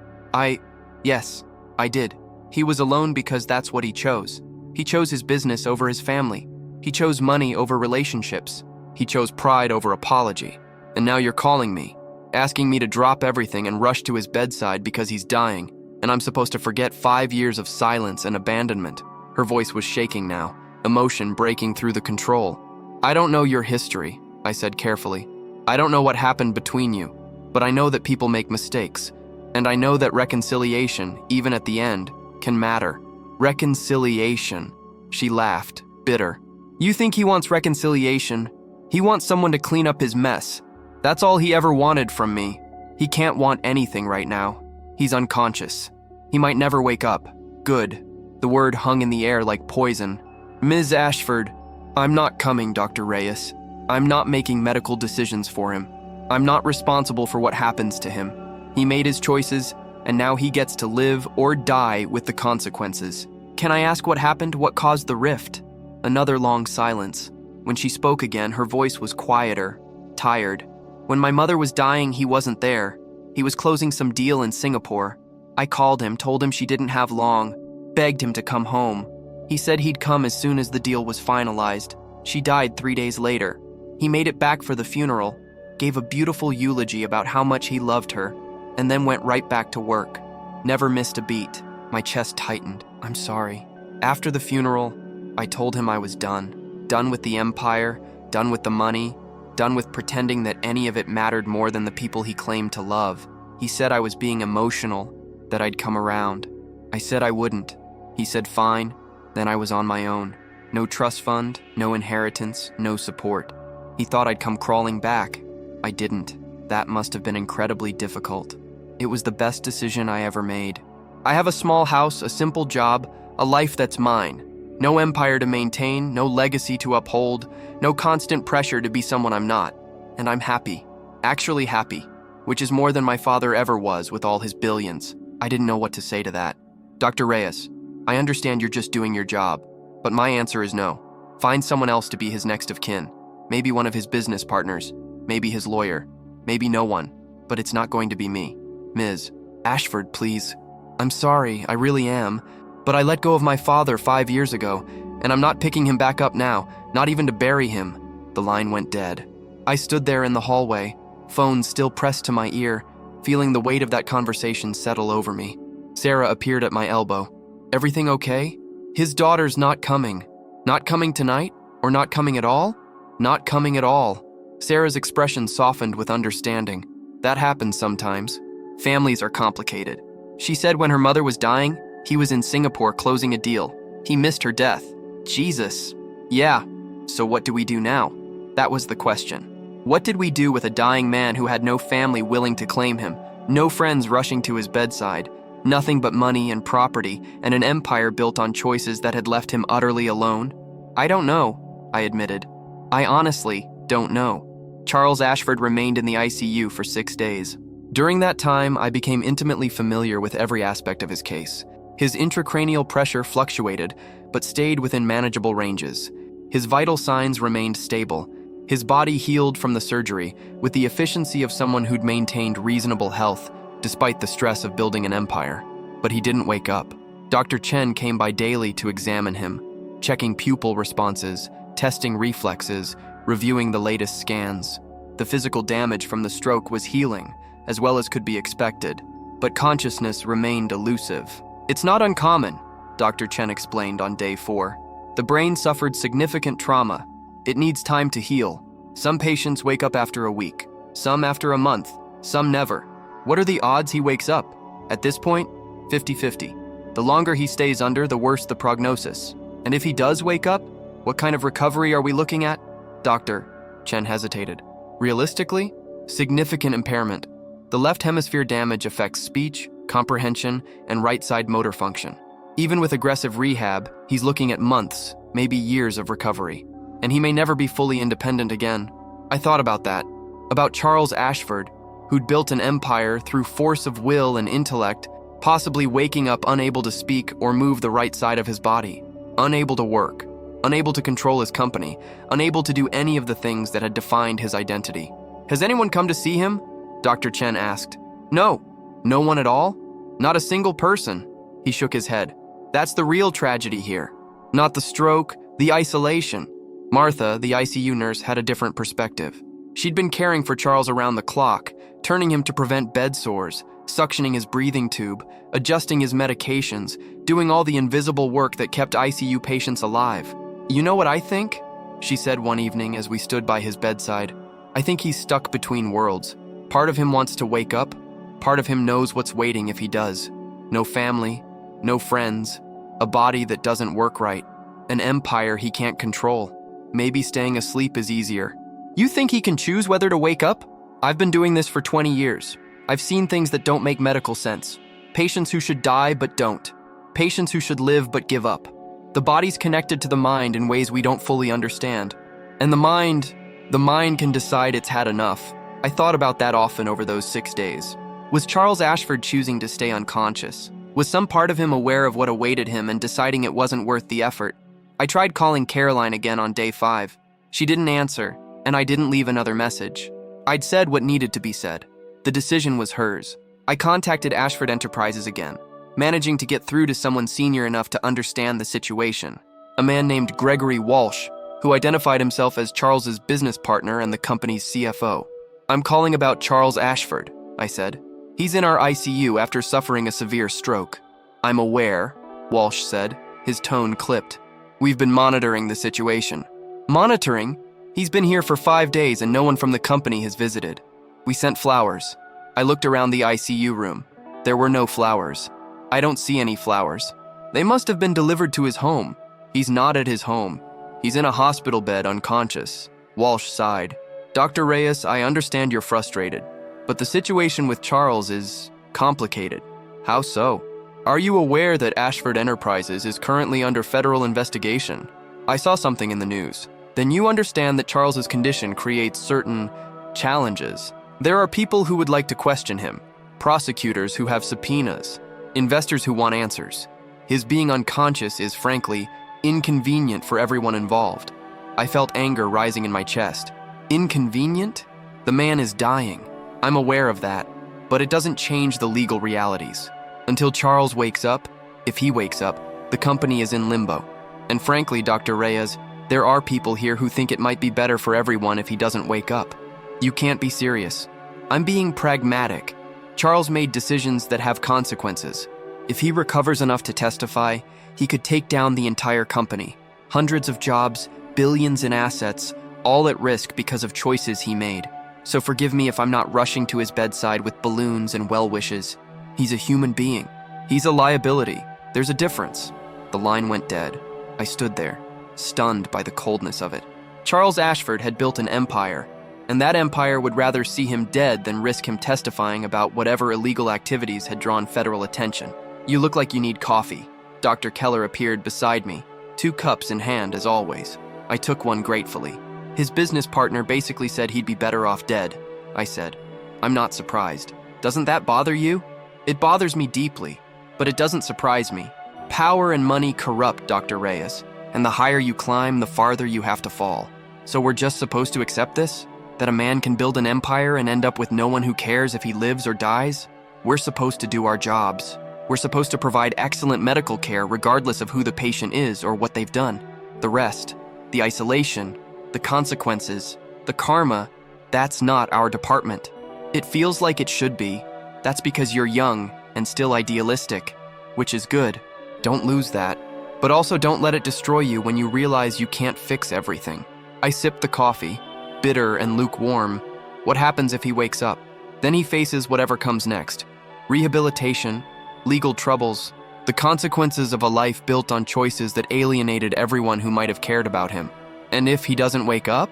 Yes, I did. He was alone because that's what he chose. He chose his business over his family. He chose money over relationships. He chose pride over apology. And now you're calling me, asking me to drop everything and rush to his bedside because he's dying, and I'm supposed to forget 5 years of silence and abandonment. Her voice was shaking now, emotion breaking through the control. I don't know your history, I said carefully. I don't know what happened between you, but I know that people make mistakes. And I know that reconciliation, even at the end, can matter. Reconciliation. She laughed, bitter. You think he wants reconciliation? He wants someone to clean up his mess. That's all he ever wanted from me. He can't want anything right now. He's unconscious. He might never wake up. Good. The word hung in the air like poison. Ms. Ashford, I'm not coming, Dr. Reyes. I'm not making medical decisions for him. I'm not responsible for what happens to him. He made his choices, and now he gets to live or die with the consequences. Can I ask what happened? What caused the rift? Another long silence. When she spoke again, her voice was quieter, tired. When my mother was dying, he wasn't there. He was closing some deal in Singapore. I called him, told him she didn't have long, begged him to come home. He said he'd come as soon as the deal was finalized. She died 3 days later. He made it back for the funeral, gave a beautiful eulogy about how much he loved her, and then went right back to work. Never missed a beat. My chest tightened. I'm sorry. After the funeral, I told him I was done. Done with the empire, done with the money, done with pretending that any of it mattered more than the people he claimed to love. He said I was being emotional, that I'd come around. I said I wouldn't. He said fine, then I was on my own. No trust fund, no inheritance, no support. He thought I'd come crawling back. I didn't. That must have been incredibly difficult. It was the best decision I ever made. I have a small house, a simple job, a life that's mine. No empire to maintain, no legacy to uphold, no constant pressure to be someone I'm not. And I'm happy. Actually happy. Which is more than my father ever was with all his billions. I didn't know what to say to that. Dr. Reyes, I understand you're just doing your job, but my answer is no. Find someone else to be his next of kin. Maybe one of his business partners. Maybe his lawyer. Maybe no one. But it's not going to be me. Ms. Ashford, please. I'm sorry, I really am. But I let go of my father 5 years ago, and I'm not picking him back up now, not even to bury him. The line went dead. I stood there in the hallway, phone still pressed to my ear, feeling the weight of that conversation settle over me. Sarah appeared at my elbow. Everything okay? His daughter's not coming. Not coming tonight? Or not coming at all? Not coming at all. Sarah's expression softened with understanding. That happens sometimes. Families are complicated. She said when her mother was dying, he was in Singapore closing a deal. He missed her death. Jesus. Yeah. So what do we do now? That was the question. What did we do with a dying man who had no family willing to claim him, no friends rushing to his bedside, nothing but money and property, and an empire built on choices that had left him utterly alone? I don't know, I admitted. I honestly don't know. Charles Ashford remained in the ICU for 6 days. During that time, I became intimately familiar with every aspect of his case. His intracranial pressure fluctuated, but stayed within manageable ranges. His vital signs remained stable. His body healed from the surgery with the efficiency of someone who'd maintained reasonable health despite the stress of building an empire. But he didn't wake up. Dr. Chen came by daily to examine him, checking pupil responses, testing reflexes, reviewing the latest scans. The physical damage from the stroke was healing, as well as could be expected, but consciousness remained elusive. It's not uncommon, Dr. Chen explained on day 4. The brain suffered significant trauma. It needs time to heal. Some patients wake up after a week, some after a month, some never. What are the odds he wakes up? At this point, 50-50. The longer he stays under, the worse the prognosis. And if he does wake up, what kind of recovery are we looking at? Doctor, Chen hesitated. Realistically, significant impairment. The left hemisphere damage affects speech, comprehension, and right side motor function. Even with aggressive rehab, he's looking at months, maybe years of recovery. And he may never be fully independent again. I thought about that. About Charles Ashford, who'd built an empire through force of will and intellect, possibly waking up unable to speak or move the right side of his body, unable to work, unable to control his company, unable to do any of the things that had defined his identity. Has anyone come to see him? Dr. Chen asked. No. No one at all? Not a single person. He shook his head. That's the real tragedy here. Not the stroke, the isolation. Martha, the ICU nurse, had a different perspective. She'd been caring for Charles around the clock, turning him to prevent bed sores, suctioning his breathing tube, adjusting his medications, doing all the invisible work that kept ICU patients alive. You know what I think? She said one evening as we stood by his bedside. I think he's stuck between worlds. Part of him wants to wake up. Part of him knows what's waiting if he does. No family, no friends, a body that doesn't work right, an empire he can't control. Maybe staying asleep is easier. You think he can choose whether to wake up? I've been doing this for 20 years. I've seen things that don't make medical sense. Patients who should die but don't. Patients who should live but give up. The body's connected to the mind in ways we don't fully understand. And the mind can decide it's had enough. I thought about that often over those 6 days. Was Charles Ashford choosing to stay unconscious? Was some part of him aware of what awaited him and deciding it wasn't worth the effort? I tried calling Caroline again on day 5. She didn't answer, and I didn't leave another message. I'd said what needed to be said. The decision was hers. I contacted Ashford Enterprises again, managing to get through to someone senior enough to understand the situation. A man named Gregory Walsh, who identified himself as Charles's business partner and the company's CFO. "I'm calling about Charles Ashford," I said. "He's in our ICU after suffering a severe stroke." "I'm aware," Walsh said, his tone clipped. "We've been monitoring the situation." "Monitoring? He's been here for 5 days and no one from the company has visited. We sent flowers." I looked around the ICU room. There were no flowers. "I don't see any flowers. They must have been delivered to his home." "He's not at his home. He's in a hospital bed unconscious." Walsh sighed. "Dr. Reyes, I understand you're frustrated, but the situation with Charles is complicated." "How so?" "Are you aware that Ashford Enterprises is currently under federal investigation?" "I saw something in the news." "Then you understand that Charles's condition creates certain challenges. There are people who would like to question him, prosecutors who have subpoenas, investors who want answers. His being unconscious is, frankly, inconvenient for everyone involved." I felt anger rising in my chest. Inconvenient? The man is dying. I'm aware of that, but it doesn't change the legal realities. Until Charles wakes up, if he wakes up, the company is in limbo. And frankly, Dr. Reyes, there are people here who think it might be better for everyone if he doesn't wake up. You can't be serious. I'm being pragmatic. Charles made decisions that have consequences. If he recovers enough to testify, he could take down the entire company. Hundreds of jobs, billions in assets, all at risk because of choices he made. So forgive me if I'm not rushing to his bedside with balloons and well wishes. He's a human being. He's a liability. There's a difference. The line went dead. I stood there, stunned by the coldness of it. Charles Ashford had built an empire, and that empire would rather see him dead than risk him testifying about whatever illegal activities had drawn federal attention. "You look like you need coffee." Dr. Keller appeared beside me, 2 cups in hand as always. I took one gratefully. "His business partner basically said he'd be better off dead," I said. "I'm not surprised. Doesn't that bother you?" "It bothers me deeply, but it doesn't surprise me. Power and money corrupt, Dr. Reyes, and the higher you climb, the farther you have to fall. So we're just supposed to accept this? That a man can build an empire and end up with no one who cares if he lives or dies? We're supposed to do our jobs. We're supposed to provide excellent medical care regardless of who the patient is or what they've done. The rest, the isolation, the consequences, the karma, that's not our department. It feels like it should be. That's because you're young and still idealistic, which is good. Don't lose that. But also don't let it destroy you when you realize you can't fix everything." I sipped the coffee, bitter and lukewarm. What happens if he wakes up? Then he faces whatever comes next. Rehabilitation, legal troubles, the consequences of a life built on choices that alienated everyone who might have cared about him. And if he doesn't wake up,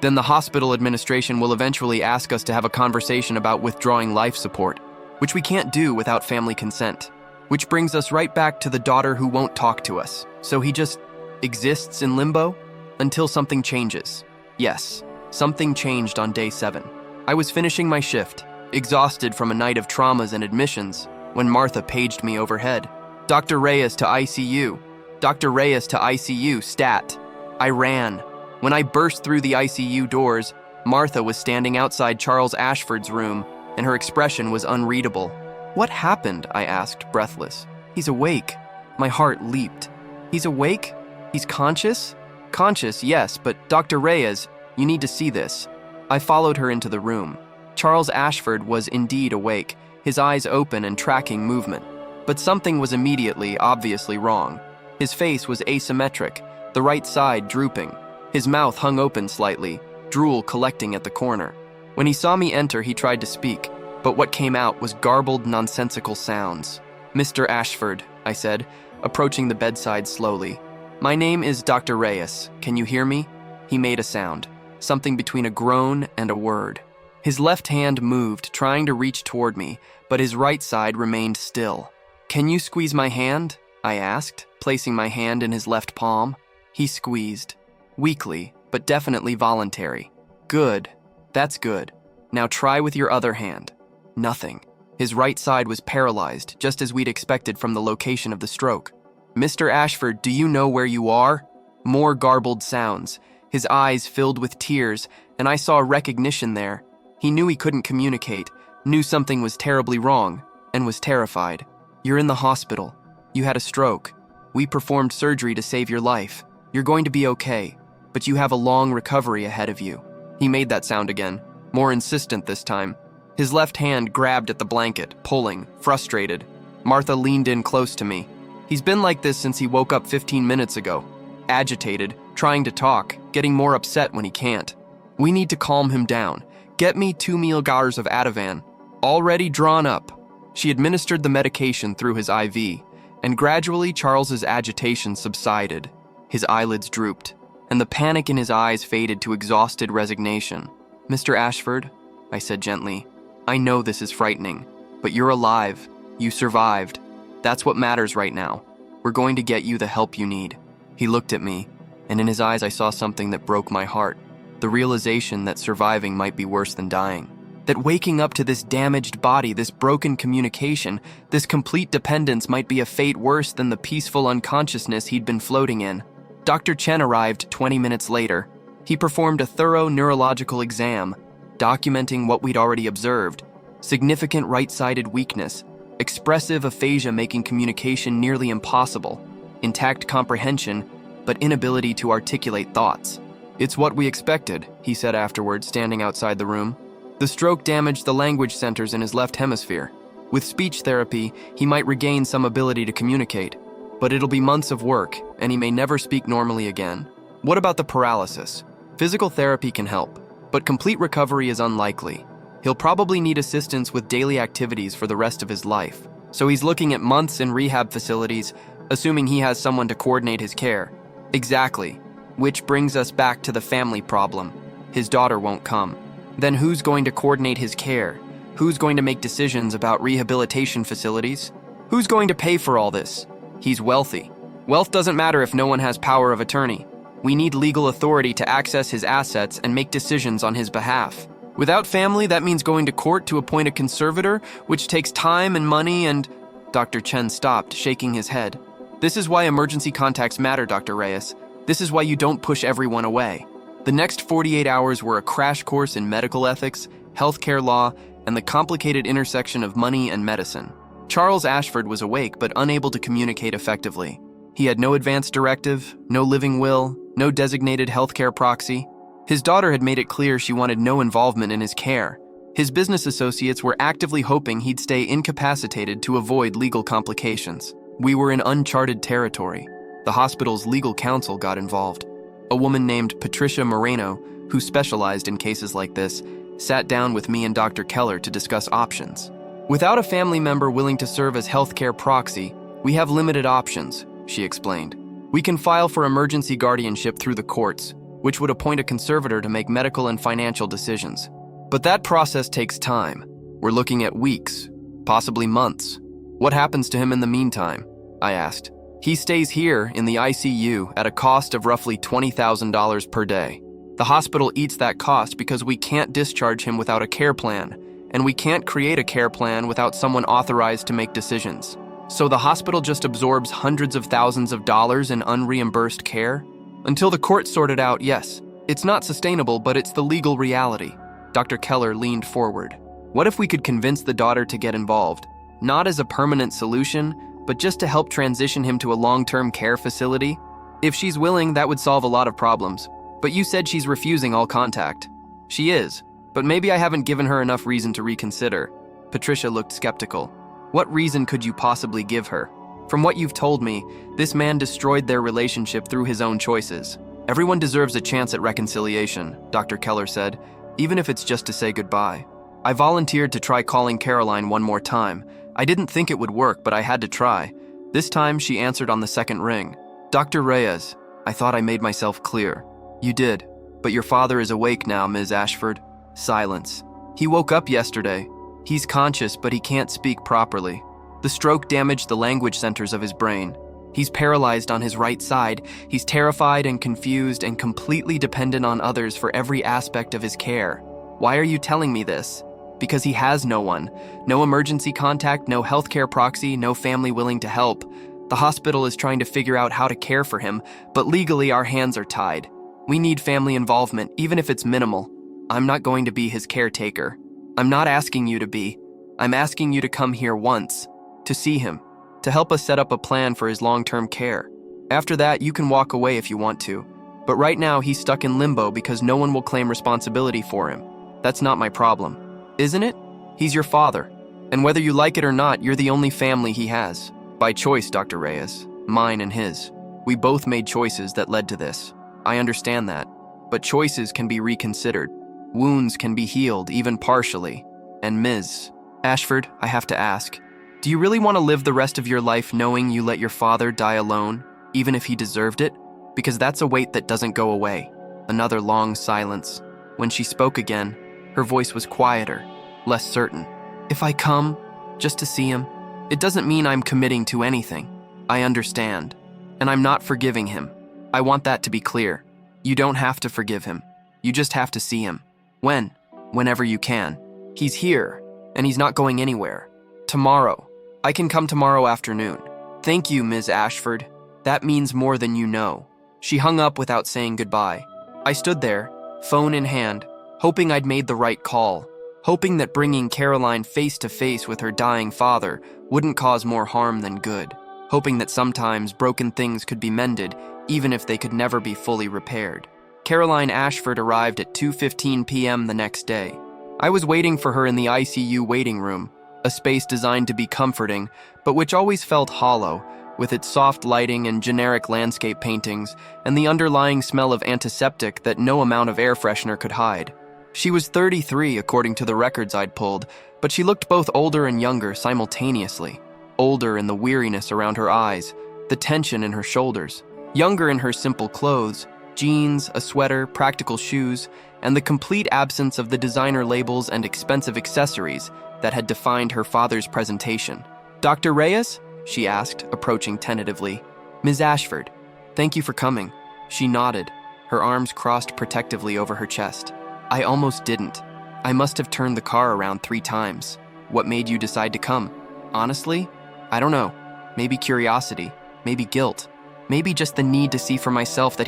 then the hospital administration will eventually ask us to have a conversation about withdrawing life support, which we can't do without family consent. Which brings us right back to the daughter who won't talk to us. So he just exists in limbo until something changes. Yes, something changed on day 7. I was finishing my shift, exhausted from a night of traumas and admissions, when Martha paged me overhead. "Dr. Reyes to ICU. Dr. Reyes to ICU, stat." I ran. When I burst through the ICU doors, Martha was standing outside Charles Ashford's room, and her expression was unreadable. "What happened?" I asked, breathless. "He's awake." My heart leaped. "He's awake? He's conscious?" "Conscious, yes, but Dr. Reyes, you need to see this." I followed her into the room. Charles Ashford was indeed awake, his eyes open and tracking movement. But something was immediately, obviously wrong. His face was asymmetric, the right side drooping. His mouth hung open slightly, drool collecting at the corner. When he saw me enter, he tried to speak, but what came out was garbled, nonsensical sounds. "Mr. Ashford," I said, approaching the bedside slowly. "My name is Dr. Reyes. Can you hear me?" He made a sound, something between a groan and a word. His left hand moved, trying to reach toward me, but his right side remained still. "Can you squeeze my hand?" I asked, placing my hand in his left palm. He squeezed, weakly, but definitely voluntary. "Good. That's good. Now try with your other hand." Nothing. His right side was paralyzed, just as we'd expected from the location of the stroke. "Mr. Ashford, do you know where you are?" More garbled sounds. His eyes filled with tears, and I saw recognition there. He knew he couldn't communicate, knew something was terribly wrong, and was terrified. "You're in the hospital. You had a stroke. We performed surgery to save your life. You're going to be okay, but you have a long recovery ahead of you." He made that sound again, more insistent this time. His left hand grabbed at the blanket, pulling, frustrated. Martha leaned in close to me. "He's been like this since he woke up 15 minutes ago. Agitated, trying to talk, getting more upset when he can't. We need to calm him down. Get me 2 mg of Ativan. Already drawn up." She administered the medication through his IV, and gradually Charles's agitation subsided. His eyelids drooped, and the panic in his eyes faded to exhausted resignation. "Mr. Ashford," I said gently, "I know this is frightening, but you're alive. You survived. That's what matters right now. We're going to get you the help you need." He looked at me, and in his eyes I saw something that broke my heart. The realization that surviving might be worse than dying. That waking up to this damaged body, this broken communication, this complete dependence might be a fate worse than the peaceful unconsciousness he'd been floating in. Dr. Chen arrived 20 minutes later. He performed a thorough neurological exam, documenting what we'd already observed: significant right-sided weakness, expressive aphasia making communication nearly impossible, intact comprehension, but inability to articulate thoughts. "It's what we expected," he said afterward, standing outside the room. "The stroke damaged the language centers in his left hemisphere. With speech therapy, he might regain some ability to communicate, but it'll be months of work, and he may never speak normally again." "What about the paralysis?" "Physical therapy can help, but complete recovery is unlikely. He'll probably need assistance with daily activities for the rest of his life, so he's looking at months in rehab facilities, assuming he has someone to coordinate his care." "Exactly. Which brings us back to the family problem. His daughter won't come. Then who's going to coordinate his care? Who's going to make decisions about rehabilitation facilities? Who's going to pay for all this? He's wealthy. Wealth doesn't matter if no one has power of attorney. We need legal authority to access his assets and make decisions on his behalf. Without family, that means going to court to appoint a conservator, which takes time and money and—" Dr. Chen stopped, shaking his head. "This is why emergency contacts matter, Dr. Reyes. This is why you don't push everyone away." The next 48 hours were a crash course in medical ethics, healthcare law, and the complicated intersection of money and medicine. Charles Ashford was awake but unable to communicate effectively. He had no advance directive, no living will, no designated healthcare proxy. His daughter had made it clear she wanted no involvement in his care. His business associates were actively hoping he'd stay incapacitated to avoid legal complications. We were in uncharted territory. The hospital's legal counsel got involved. A woman named Patricia Moreno, who specialized in cases like this, sat down with me and Dr. Keller to discuss options. "Without a family member willing to serve as healthcare proxy, we have limited options," she explained. "We can file for emergency guardianship through the courts, which would appoint a conservator to make medical and financial decisions. But that process takes time. We're looking at weeks, possibly months. What happens to him in the meantime?" I asked. "He stays here in the ICU at a cost of roughly $20,000 per day. The hospital eats that cost because we can't discharge him without a care plan, and we can't create a care plan without someone authorized to make decisions. So the hospital just absorbs hundreds of thousands of dollars in unreimbursed care? Until the courts sort it out, yes. It's not sustainable, but it's the legal reality." Dr. Keller leaned forward. "What if we could convince the daughter to get involved? Not as a permanent solution, but just to help transition him to a long-term care facility? If she's willing, that would solve a lot of problems. But you said she's refusing all contact." "She is, but maybe I haven't given her enough reason to reconsider." Patricia looked skeptical. "What reason could you possibly give her? From what you've told me, this man destroyed their relationship through his own choices. Everyone deserves a chance at reconciliation," Dr. Keller said, "even if it's just to say goodbye." I volunteered to try calling Caroline one more time. I didn't think it would work, but I had to try. This time, she answered on the second ring. "Dr. Reyes, I thought I made myself clear." "You did, but your father is awake now, Ms. Ashford." Silence. "He woke up yesterday. He's conscious, but he can't speak properly. The stroke damaged the language centers of his brain. He's paralyzed on his right side. He's terrified and confused and completely dependent on others for every aspect of his care. Why are you telling me this? Because he has no one. No emergency contact, no healthcare proxy, no family willing to help. The hospital is trying to figure out how to care for him, but legally our hands are tied. We need family involvement, even if it's minimal. I'm not going to be his caretaker. I'm not asking you to be. I'm asking you to come here once, to see him, to help us set up a plan for his long-term care. After that, you can walk away if you want to. But right now, he's stuck in limbo because no one will claim responsibility for him. That's not my problem. Isn't it? He's your father. And whether you like it or not, you're the only family he has. By choice, Dr. Reyes. Mine and his. We both made choices that led to this. I understand that. But choices can be reconsidered. Wounds can be healed, even partially. And Ms. Ashford, I have to ask, do you really want to live the rest of your life knowing you let your father die alone, even if he deserved it? Because that's a weight that doesn't go away. Another long silence. When she spoke again, her voice was quieter, less certain. If I come, just to see him, it doesn't mean I'm committing to anything. I understand. And I'm not forgiving him. I want that to be clear. You don't have to forgive him. You just have to see him. When? Whenever you can. He's here, and he's not going anywhere. Tomorrow. I can come tomorrow afternoon. Thank you, Ms. Ashford. That means more than you know. She hung up without saying goodbye. I stood there, phone in hand, hoping I'd made the right call, hoping that bringing Caroline face to face with her dying father wouldn't cause more harm than good, hoping that sometimes broken things could be mended even if they could never be fully repaired. Caroline Ashford arrived at 2:15 p.m. the next day. I was waiting for her in the ICU waiting room, a space designed to be comforting, but which always felt hollow, with its soft lighting and generic landscape paintings, and the underlying smell of antiseptic that no amount of air freshener could hide. She was 33, according to the records I'd pulled, but she looked both older and younger simultaneously. Older in the weariness around her eyes, the tension in her shoulders. Younger in her simple clothes, jeans, a sweater, practical shoes, and the complete absence of the designer labels and expensive accessories that had defined her father's presentation. "Dr. Reyes?" she asked, approaching tentatively. "Ms. Ashford, thank you for coming." She nodded, her arms crossed protectively over her chest. "I almost didn't. I must have turned the car around 3 times. What made you decide to come? Honestly, I don't know. Maybe curiosity, maybe guilt, maybe just the need to see for myself that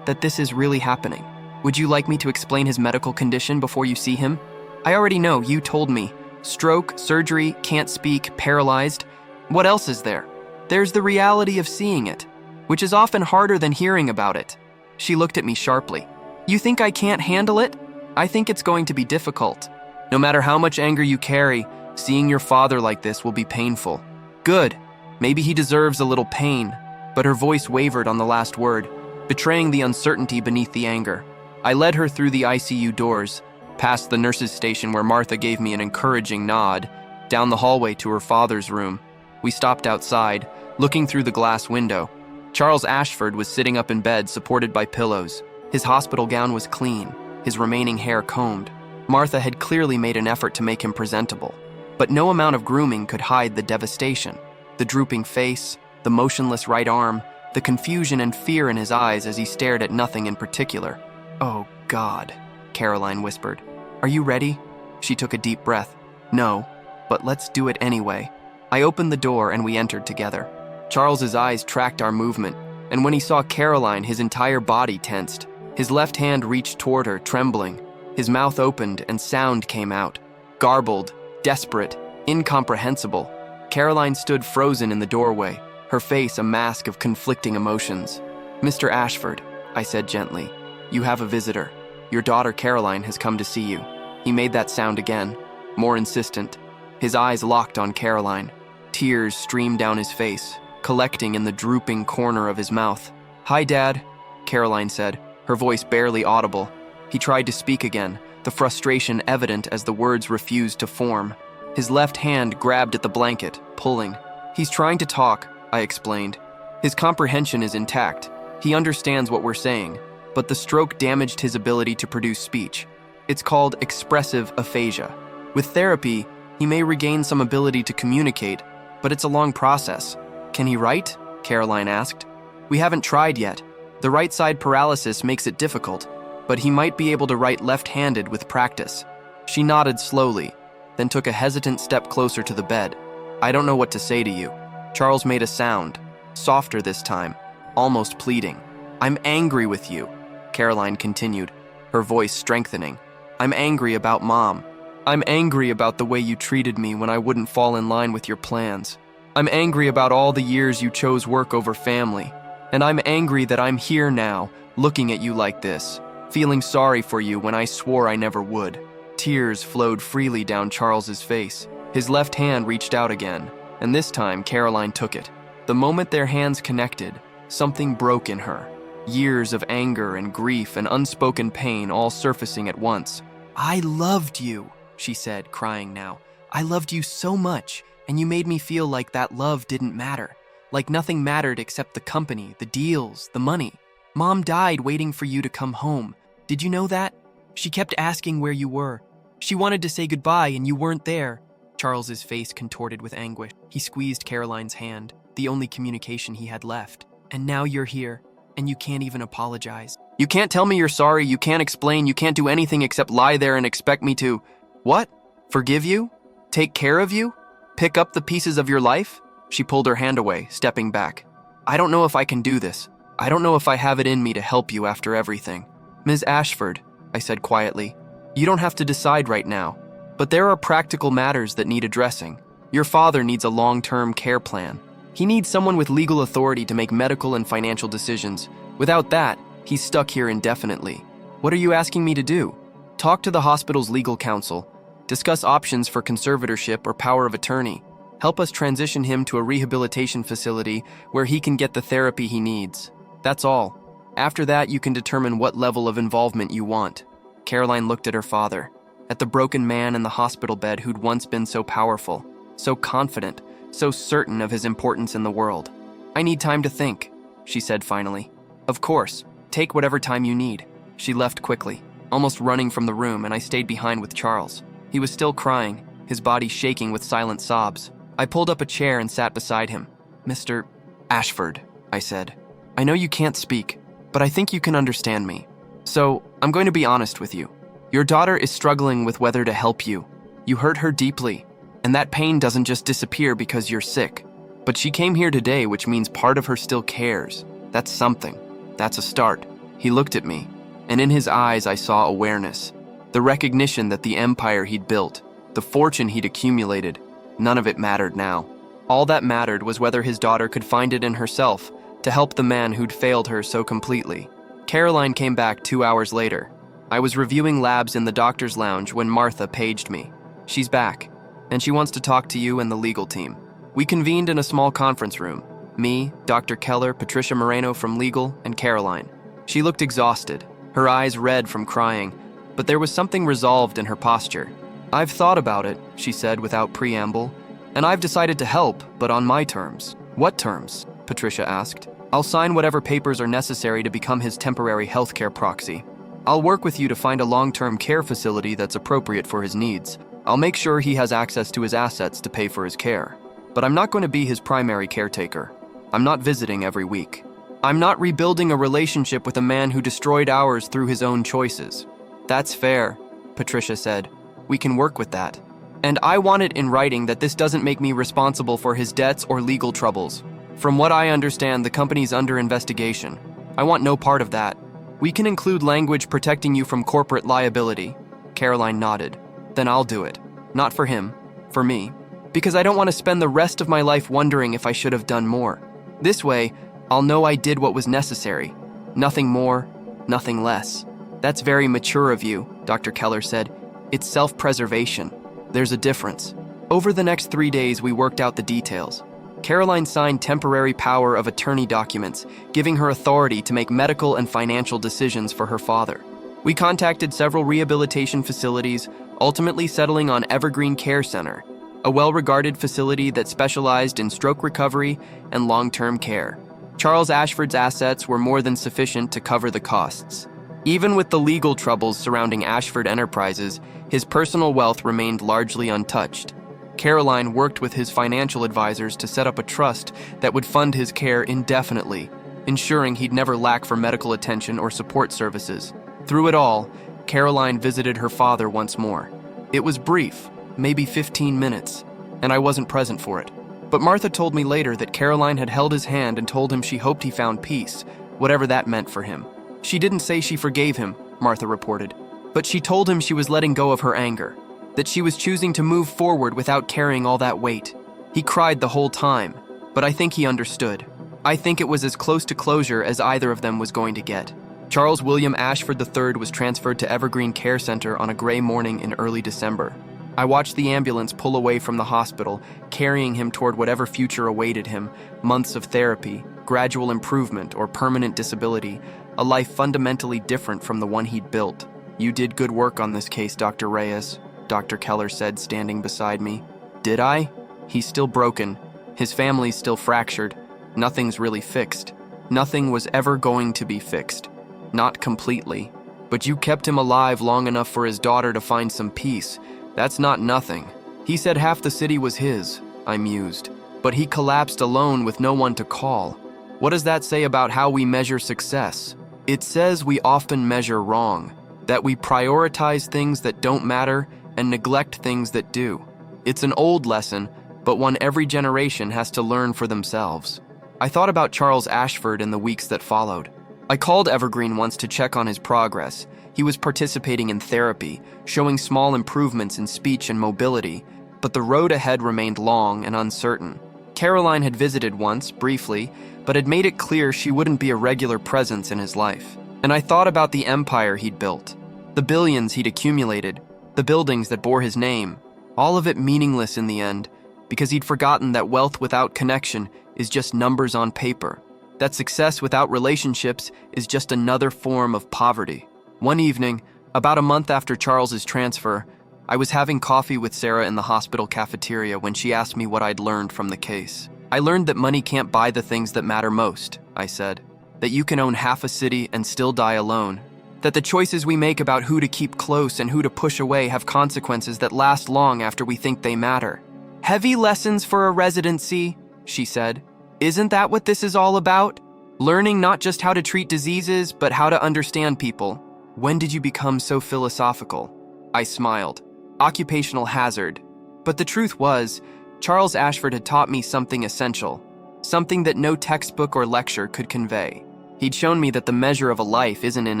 this is really happening. Would you like me to explain his medical condition before you see him? I already know, you told me. Stroke, surgery, can't speak, paralyzed. What else is there? There's the reality of seeing it, which is often harder than hearing about it." She looked at me sharply. "You think I can't handle it? I think it's going to be difficult. No matter how much anger you carry, seeing your father like this will be painful. Good. Maybe he deserves a little pain." But her voice wavered on the last word, betraying the uncertainty beneath the anger. I led her through the ICU doors, past the nurse's station where Martha gave me an encouraging nod, down the hallway to her father's room. We stopped outside, looking through the glass window. Charles Ashford was sitting up in bed, supported by pillows. His hospital gown was clean, his remaining hair combed. Martha had clearly made an effort to make him presentable, but no amount of grooming could hide the devastation. The drooping face, the motionless right arm, the confusion and fear in his eyes as he stared at nothing in particular. "Oh, God," Caroline whispered. "Are you ready?" She took a deep breath. "No, but let's do it anyway." I opened the door and we entered together. Charles's eyes tracked our movement, and when he saw Caroline, his entire body tensed. His left hand reached toward her, trembling. His mouth opened and sound came out. Garbled, desperate, incomprehensible. Caroline stood frozen in the doorway, her face a mask of conflicting emotions. "Mr. Ashford," I said gently, "you have a visitor. Your daughter Caroline has come to see you." He made that sound again, more insistent. His eyes locked on Caroline. Tears streamed down his face, collecting in the drooping corner of his mouth. "Hi, Dad," Caroline said, her voice barely audible. He tried to speak again, the frustration evident as the words refused to form. His left hand grabbed at the blanket, pulling. He's trying to talk, I explained. His comprehension is intact. He understands what we're saying, but the stroke damaged his ability to produce speech. It's called expressive aphasia. With therapy, he may regain some ability to communicate, but it's a long process. Can he write? Caroline asked. We haven't tried yet. The right side paralysis makes it difficult, but he might be able to write left-handed with practice. She nodded slowly, then took a hesitant step closer to the bed. I don't know what to say to you. Charles made a sound, softer this time, almost pleading. I'm angry with you, Caroline continued, her voice strengthening. I'm angry about Mom. I'm angry about the way you treated me when I wouldn't fall in line with your plans. I'm angry about all the years you chose work over family. And I'm angry that I'm here now, looking at you like this, feeling sorry for you when I swore I never would. Tears flowed freely down Charles's face. His left hand reached out again, and this time Caroline took it. The moment their hands connected, something broke in her. Years of anger and grief and unspoken pain all surfacing at once. I loved you, she said, crying now. I loved you so much, and you made me feel like that love didn't matter. Like nothing mattered except the company, the deals, the money. Mom died waiting for you to come home. Did you know that? She kept asking where you were. She wanted to say goodbye and you weren't there. Charles's face contorted with anguish. He squeezed Caroline's hand, the only communication he had left. And now you're here, and you can't even apologize. You can't tell me you're sorry, you can't explain, you can't do anything except lie there and expect me to… What? Forgive you? Take care of you? Pick up the pieces of your life? She pulled her hand away, stepping back. I don't know if I can do this. I don't know if I have it in me to help you after everything. Ms. Ashford, I said quietly, you don't have to decide right now, but there are practical matters that need addressing. Your father needs a long-term care plan. He needs someone with legal authority to make medical and financial decisions. Without that, he's stuck here indefinitely. What are you asking me to do? Talk to the hospital's legal counsel. Discuss options for conservatorship or power of attorney. Help us transition him to a rehabilitation facility where he can get the therapy he needs. That's all. After that, you can determine what level of involvement you want. Caroline looked at her father, at the broken man in the hospital bed who'd once been so powerful, so confident, so certain of his importance in the world. I need time to think, she said finally. Of course, take whatever time you need. She left quickly, almost running from the room, and I stayed behind with Charles. He was still crying, his body shaking with silent sobs. I pulled up a chair and sat beside him. Mr. Ashford, I said. I know you can't speak, but I think you can understand me. So, I'm going to be honest with you. Your daughter is struggling with whether to help you. You hurt her deeply, and that pain doesn't just disappear because you're sick. But she came here today, which means part of her still cares. That's something. That's a start. He looked at me, and in his eyes I saw awareness. The recognition that the empire he'd built, the fortune he'd accumulated, none of it mattered now. All that mattered was whether his daughter could find it in herself to help the man who'd failed her so completely. Caroline came back 2 hours later. I was reviewing labs in the doctor's lounge when Martha paged me. She's back, and she wants to talk to you and the legal team. We convened in a small conference room. Me, Dr. Keller, Patricia Moreno from legal, and Caroline. She looked exhausted, her eyes red from crying, but there was something resolved in her posture. I've thought about it, she said without preamble, and I've decided to help, but on my terms. What terms? Patricia asked. I'll sign whatever papers are necessary to become his temporary healthcare proxy. I'll work with you to find a long-term care facility that's appropriate for his needs. I'll make sure he has access to his assets to pay for his care. But I'm not going to be his primary caretaker. I'm not visiting every week. I'm not rebuilding a relationship with a man who destroyed ours through his own choices. That's fair, Patricia said. We can work with that. And I want it in writing that this doesn't make me responsible for his debts or legal troubles. From what I understand, the company's under investigation. I want no part of that. We can include language protecting you from corporate liability. Caroline nodded. Then I'll do it. Not for him, for me. Because I don't want to spend the rest of my life wondering if I should have done more. This way, I'll know I did what was necessary. Nothing more, nothing less. That's very mature of you, Dr. Keller said. It's self-preservation. There's a difference. Over the next 3 days, we worked out the details. Caroline signed temporary power of attorney documents, giving her authority to make medical and financial decisions for her father. We contacted several rehabilitation facilities, ultimately settling on Evergreen Care Center. a well-regarded facility that specialized in stroke recovery and long-term care. Charles Ashford's assets were more than sufficient to cover the costs. Even with the legal troubles surrounding Ashford Enterprises, his personal wealth remained largely untouched. Caroline worked with his financial advisors to set up a trust that would fund his care indefinitely, ensuring he'd never lack for medical attention or support services. Through it all, Caroline visited her father once more. It was brief, maybe 15 minutes, and I wasn't present for it. But Martha told me later that Caroline had held his hand and told him she hoped he found peace, whatever that meant for him. She didn't say she forgave him, Martha reported, but she told him she was letting go of her anger, that she was choosing to move forward without carrying all that weight. He cried the whole time, but I think he understood. I think it was as close to closure as either of them was going to get. Charles William Ashford III was transferred to Evergreen Care Center on a gray morning in early December. I watched the ambulance pull away from the hospital, carrying him toward whatever future awaited him, months of therapy, gradual improvement, or permanent disability, a life fundamentally different from the one he'd built. "You did good work on this case, Dr. Reyes," Dr. Keller said, standing beside me. "Did I? He's still broken. His family's still fractured. Nothing's really fixed. Nothing was ever going to be fixed. Not completely. But you kept him alive long enough for his daughter to find some peace. That's not nothing. He said half the city was his," I mused. "But he collapsed alone with no one to call. What does that say about how we measure success? It says we often measure wrong, that we prioritize things that don't matter and neglect things that do. It's an old lesson, but one every generation has to learn for themselves." I thought about Charles Ashford in the weeks that followed. I called Evergreen once to check on his progress. He was participating in therapy, showing small improvements in speech and mobility, but the road ahead remained long and uncertain. Caroline had visited once, briefly, but had made it clear she wouldn't be a regular presence in his life. And I thought about the empire he'd built, the billions he'd accumulated, the buildings that bore his name, all of it meaningless in the end, because he'd forgotten that wealth without connection is just numbers on paper, that success without relationships is just another form of poverty. One evening, about a month after Charles's transfer, I was having coffee with Sarah in the hospital cafeteria when she asked me what I'd learned from the case. "I learned that money can't buy the things that matter most," I said. "That you can own half a city and still die alone. That the choices we make about who to keep close and who to push away have consequences that last long after we think they matter." "Heavy lessons for a residency," she said. "Isn't that what this is all about? Learning not just how to treat diseases, but how to understand people." "When did you become so philosophical?" I smiled. Occupational hazard. But the truth was, Charles Ashford had taught me something essential, something that no textbook or lecture could convey. He'd shown me that the measure of a life isn't in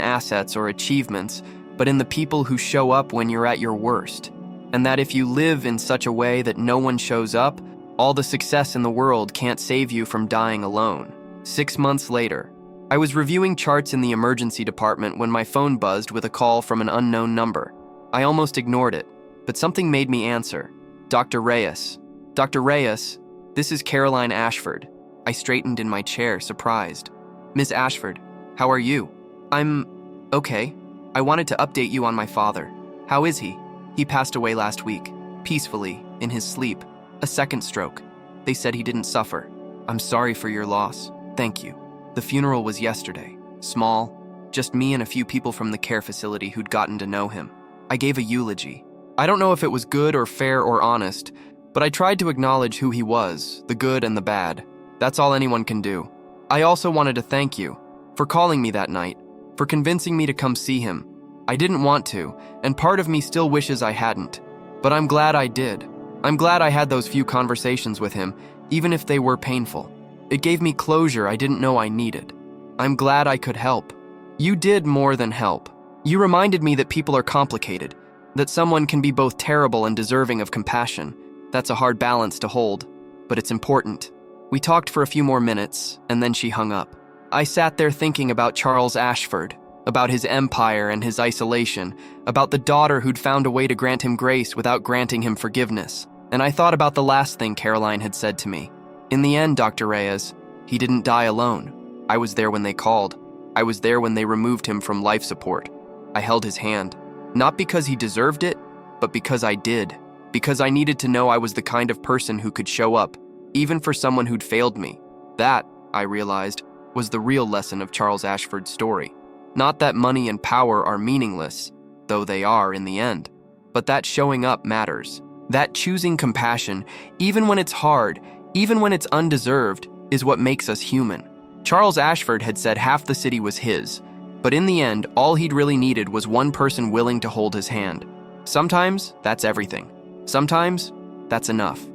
assets or achievements, but in the people who show up when you're at your worst. And that if you live in such a way that no one shows up, all the success in the world can't save you from dying alone. 6 months later, I was reviewing charts in the emergency department when my phone buzzed with a call from an unknown number. I almost ignored it, but something made me answer. "Dr. Reyes. Dr. Reyes, this is Caroline Ashford." I straightened in my chair, surprised. "Miss Ashford, how are you?" "I'm okay. I wanted to update you on my father. How is he?" "He passed away last week, peacefully, in his sleep. A second stroke. They said he didn't suffer." "I'm sorry for your loss. Thank you." The funeral was yesterday. Small, just me and a few people from the care facility who'd gotten to know him. I gave a eulogy. I don't know if it was good or fair or honest, but I tried to acknowledge who he was, the good and the bad. That's all anyone can do. I also wanted to thank you for calling me that night, for convincing me to come see him. I didn't want to, and part of me still wishes I hadn't. But I'm glad I did. I'm glad I had those few conversations with him, even if they were painful. It gave me closure I didn't know I needed. I'm glad I could help. You did more than help. You reminded me that people are complicated, that someone can be both terrible and deserving of compassion. That's a hard balance to hold, but it's important. We talked for a few more minutes, and then she hung up. I sat there thinking about Charles Ashford, about his empire and his isolation, about the daughter who'd found a way to grant him grace without granting him forgiveness. And I thought about the last thing Caroline had said to me. In the end, Dr. Reyes, he didn't die alone. I was there when they called. I was there when they removed him from life support. I held his hand, not because he deserved it, but because I did. because I needed to know I was the kind of person who could show up, even for someone who'd failed me. That, I realized, was the real lesson of Charles Ashford's story. Not that money and power are meaningless, though they are in the end, but that showing up matters. That choosing compassion, even when it's hard, even when it's undeserved, is what makes us human. Charles Ashford had said half the city was his, but in the end, all he'd really needed was one person willing to hold his hand. Sometimes, that's everything. Sometimes, that's enough.